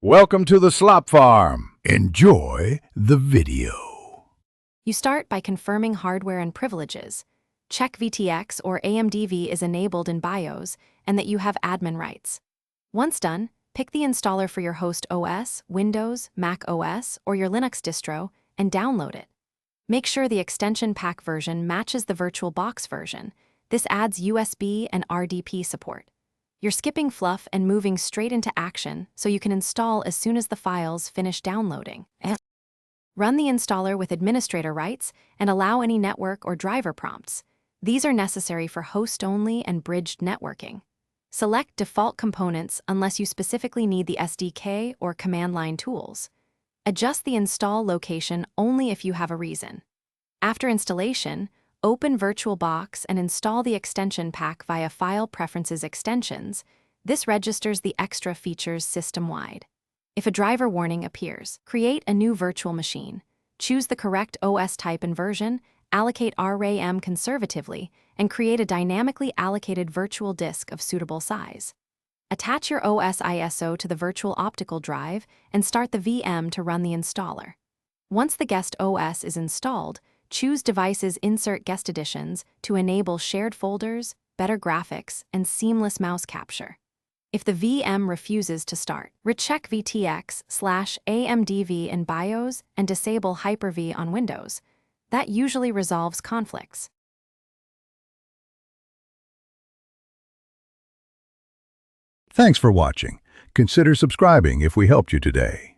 Welcome to the Slop Farm. Enjoy the video. You start by confirming hardware and privileges. Check VTX or AMDV is enabled in BIOS and that you have admin rights. Once done, pick the installer for your host OS, Windows, Mac OS, or your Linux distro and download it. Make sure the extension pack version matches the VirtualBox version. This adds USB and RDP support. You're skipping fluff and moving straight into action so you can install as soon as the files finish downloading. Run the installer with administrator rights and allow any network or driver prompts. These are necessary for host-only and bridged networking. Select default components unless you specifically need the SDK or command line tools. Adjust the install location only if you have a reason. After installation, open VirtualBox and install the extension pack via File Preferences Extensions. This registers the extra features system-wide. If a driver warning appears, create a new virtual machine. Choose the correct OS type and version, allocate RAM conservatively, and create a dynamically allocated virtual disk of suitable size. Attach your OS ISO to the virtual optical drive and start the VM to run the installer. Once the guest OS is installed, choose Devices Insert Guest Editions to enable shared folders, better graphics, and seamless mouse capture. If the VM refuses to start, recheck VTX/AMDV in BIOS and disable Hyper-V on Windows. That usually resolves conflicts. Thanks for watching. Consider subscribing if we helped you today.